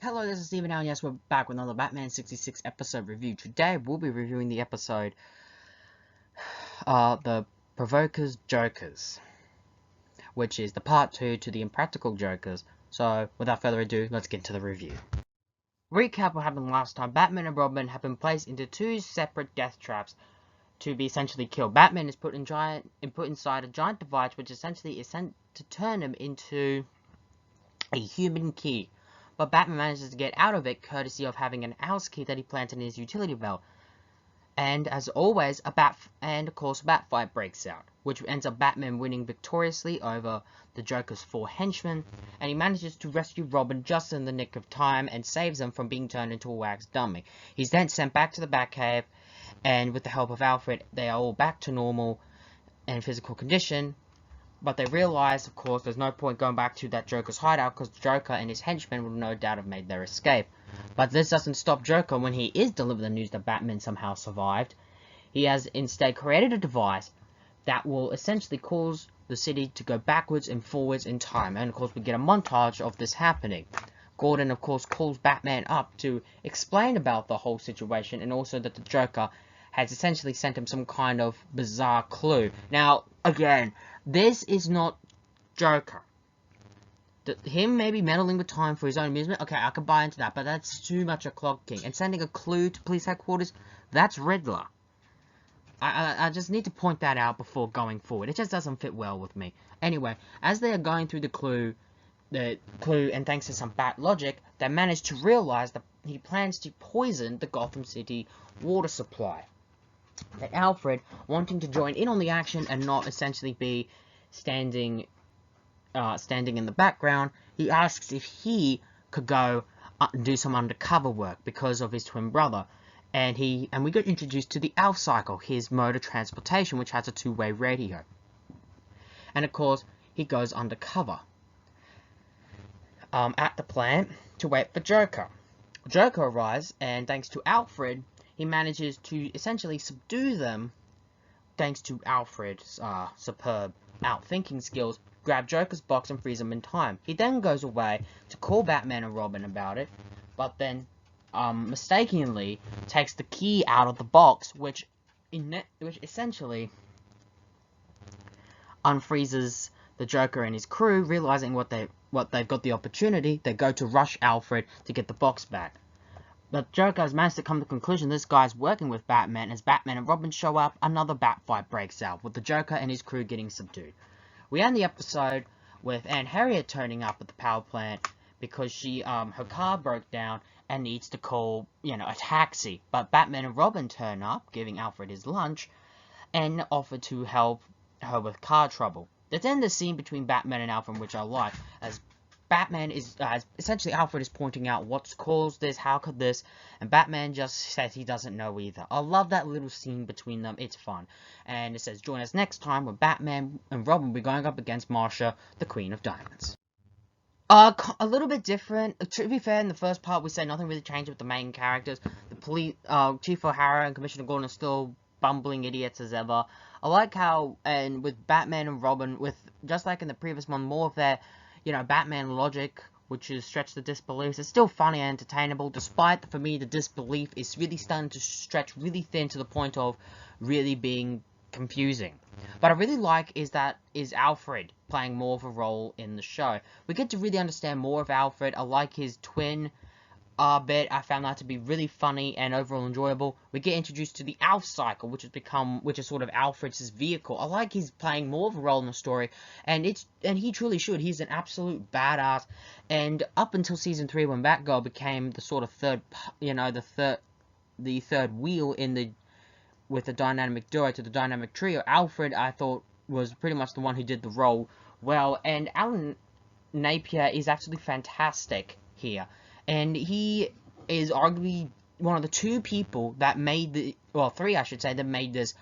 Hello, this is Steven now, and yes, we're back with another Batman 66 episode review. Today, we'll be reviewing the episode, The Provokers Jokers, which is the part 2 to the Impractical Jokers. So, without further ado, let's get into the review. Recap what happened last time. Batman and Robin have been placed into two separate death traps to be essentially killed. Batman is put inside a giant device, which essentially is sent to turn him into a human key. But Batman manages to get out of it courtesy of having an house key that he planted in his utility belt. And as always, a bat fight breaks out, which ends up Batman winning victoriously over the Joker's 4 henchmen, and he manages to rescue Robin just in the nick of time and saves him from being turned into a wax dummy. He's then sent back to the Batcave, and with the help of Alfred, they are all back to normal and physical condition. But they realize, of course, there's no point going back to that Joker's hideout because Joker and his henchmen would no doubt have made their escape. But this doesn't stop Joker when he is delivered the news that Batman somehow survived. He has instead created a device that will essentially cause the city to go backwards and forwards in time. And of course, we get a montage of this happening. Gordon, of course, calls Batman up to explain about the whole situation and also that the Joker has essentially sent him some kind of bizarre clue. Now, again, this is not Joker. Him maybe meddling with time for his own amusement, okay, I can buy into that, but that's too much a clogging. And sending a clue to police headquarters, that's Riddler. I just need to point that out before going forward. It just doesn't fit well with me. Anyway, as they are going through the clue, and thanks to some bat logic, they manage to realize that he plans to poison the Gotham City water supply. That Alfred, wanting to join in on the action and not essentially be standing in the background, he asks if he could go and do some undercover work because of his twin brother. And we get introduced to the Alf Cycle, his mode of transportation, which has a two-way radio. And of course, he goes undercover at the plant to wait for Joker. Joker arrives, and thanks to Alfred, he manages to essentially subdue them, thanks to Alfred's superb outthinking skills, grab Joker's box and freeze him in time. He then goes away to call Batman and Robin about it, but then mistakenly takes the key out of the box, which essentially unfreezes the Joker and his crew. Realizing what they've got the opportunity, they go to rush Alfred to get the box back. But Joker has managed to come to the conclusion this guy's working with Batman. As Batman and Robin show up, another bat fight breaks out, with the Joker and his crew getting subdued. We end the episode with Aunt Harriet turning up at the power plant because her car broke down and needs to call, a taxi. But Batman and Robin turn up, giving Alfred his lunch, and offer to help her with car trouble. There's then the scene between Batman and Alfred, which I like, as Batman is, essentially Alfred is pointing out what's caused this, how could this, and Batman just says he doesn't know either. I love that little scene between them, it's fun. And it says, join us next time when Batman and Robin will be going up against Marsha, the Queen of Diamonds. A little bit different. To be fair, in the first part we said nothing really changed with the main characters. The police, Chief O'Hara and Commissioner Gordon are still bumbling idiots as ever. I like how, and with Batman and Robin, with, just like in the previous one, more of their Batman logic, which is stretch the disbelief. It's still funny and entertainable, despite, for me, the disbelief is really starting to stretch really thin to the point of really being confusing. What I really like is Alfred playing more of a role in the show. We get to really understand more of Alfred. I like his twin bit. I found that to be really funny and overall enjoyable. We get introduced to the Alf Cycle, which is sort of Alfred's vehicle. I like he's playing more of a role in the story, and he truly should. He's an absolute badass. And up until season 3, when Batgirl became the sort of third wheel with the dynamic duo to the dynamic trio, Alfred, I thought, was pretty much the one who did the role well. And Alan Napier is absolutely fantastic here. And he is arguably one of the two people that made three, I should say, that made this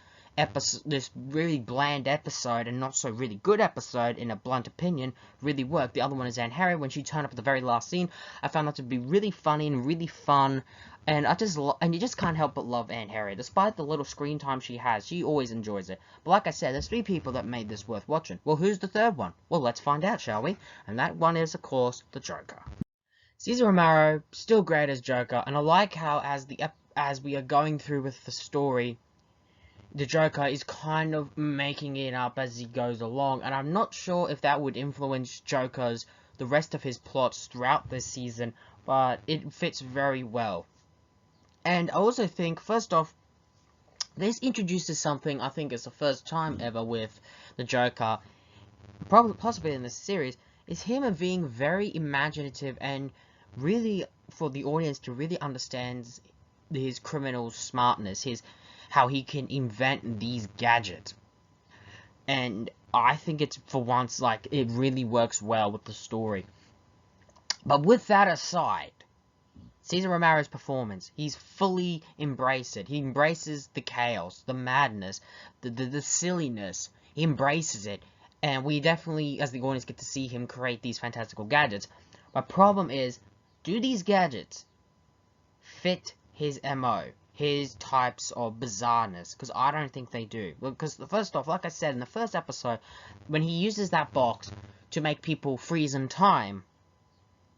really bland episode and not so really good episode, in a blunt opinion, really work. The other one is Aunt Harriet. When she turned up at the very last scene, I found that to be really funny and really fun. And you just can't help but love Aunt Harriet. Despite the little screen time she has, she always enjoys it. But like I said, there's 3 people that made this worth watching. Well, who's the third one? Well, let's find out, shall we? And that one is, of course, the Joker. Cesar Romero, still great as Joker, and I like how as we are going through with the story, the Joker is kind of making it up as he goes along, and I'm not sure if that would influence the rest of his plots throughout this season, but it fits very well. And I also think, first off, this introduces something I think is the first time ever with the Joker, probably possibly in this series, is him being very imaginative and really for the audience to really understand his criminal smartness, how he can invent these gadgets. And I think it's, for once, like, it really works well with the story. But with that aside, Cesar Romero's performance, he's fully embraced it. He embraces the chaos, the madness, the silliness. He embraces it. And we definitely, as the audience, get to see him create these fantastical gadgets. My problem is, do these gadgets fit his MO? His types of bizarreness, because I don't think they do. Because first off, like I said in the first episode, when he uses that box to make people freeze in time,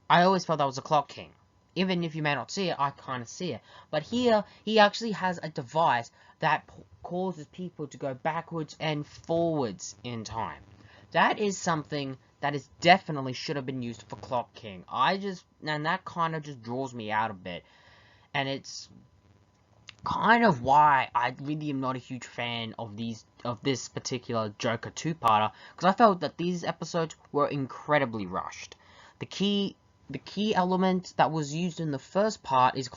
I always felt that was a Clock King. Even if you may not see it, I kind of see it. But here, he actually has a device that causes people to go backwards and forwards in time. That is something that is definitely should have been used for Clock King. And that kind of just draws me out a bit. And it's kind of why I really am not a huge fan of this particular Joker two-parter, because I felt that these episodes were incredibly rushed. The key element that was used in the first part is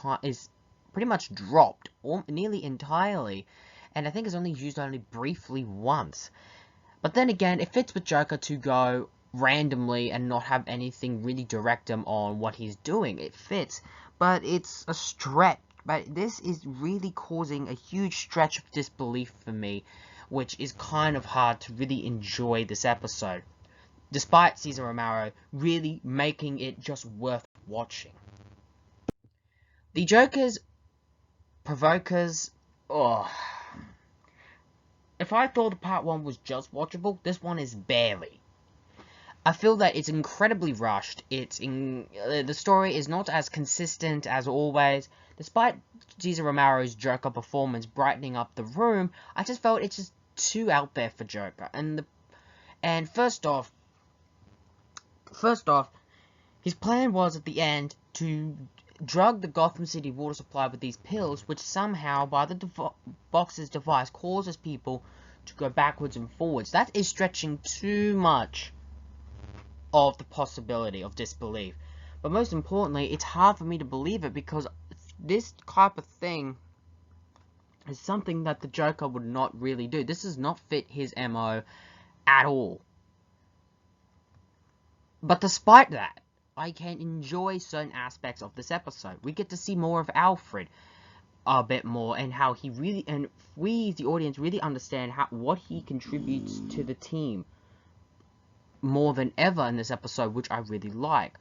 pretty much dropped nearly entirely, and I think it's only used briefly once. But then again, it fits with Joker to go randomly and not have anything really direct him on what he's doing. It fits, but it's a stretch. But this is really causing a huge stretch of disbelief for me, which is kind of hard to really enjoy this episode, despite Cesar Romero really making it just worth watching. The Joker's provokers, if I thought the part 1 was just watchable, this one is barely. I feel that it's incredibly rushed. The story is not as consistent as always. Despite Cesar Romero's Joker performance brightening up the room, I just felt it's just too out there for Joker. And first off, his plan was at the end to drug the Gotham City water supply with these pills, which somehow, by the box's device, causes people to go backwards and forwards. That is stretching too much of the possibility of disbelief. But most importantly, it's hard for me to believe it, because this type of thing is something that the Joker would not really do. This does not fit his MO at all. But despite that, I can enjoy certain aspects of this episode. We get to see more of Alfred a bit more, and how he really, and we, the audience, really understand what he contributes to the team more than ever in this episode, which I really like.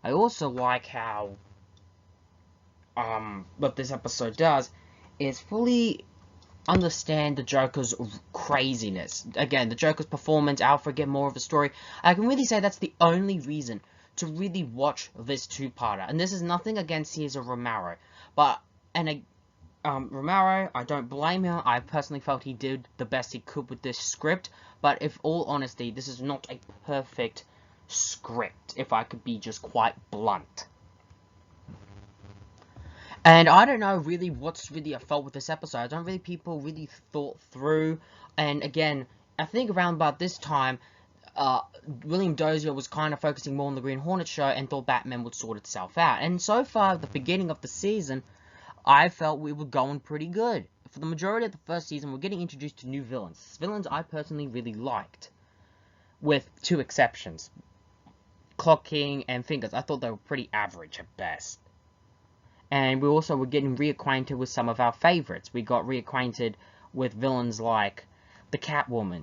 I also like how what this episode does is fully understand the Joker's craziness. Again, the Joker's performance, Alfred get more of a story. I can really say that's the only reason to really watch this two-parter. And this is nothing against Cesar Romero, but Romero, I don't blame him. I personally felt he did the best he could with this script, but if all honesty, this is not a perfect script, if I could be just quite blunt. And I don't know really what's really at fault with this episode. I don't really people really thought through. And again, I think around about this time, William Dozier was kind of focusing more on the Green Hornet show and thought Batman would sort itself out. And so far, at the beginning of the season, I felt we were going pretty good. For the majority of the first season, we're getting introduced to new villains. Villains I personally really liked, with two exceptions. Clock King and Fingers. I thought they were pretty average at best. And we also were getting reacquainted with some of our favorites. We got reacquainted with villains like the Catwoman,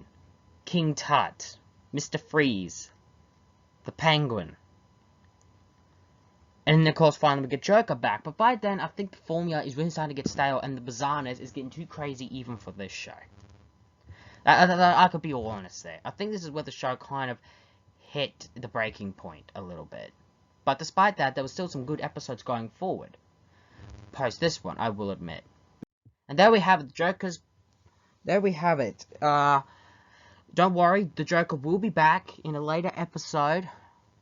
King Tut, Mr. Freeze, the Penguin. And then, of course, finally we get Joker back. But by then, I think the formula is really starting to get stale, and the bizarreness is getting too crazy even for this show. I could be all honest there. I think this is where the show kind of hit the breaking point a little bit. But despite that, there was still some good episodes going forward. Post this one, I will admit. And there we have it, Jokers. There we have it. Don't worry, the Joker will be back in a later episode,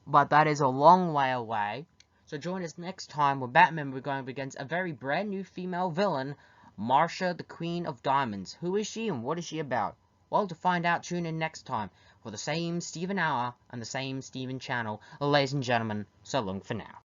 but that is a long way away. So join us next time when Batman we're going up against a very brand new female villain, Marsha, the Queen of Diamonds. Who is she and what is she about? Well, to find out, tune in next time for the same Steven hour and the same Steven channel. Ladies and gentlemen, so long for now.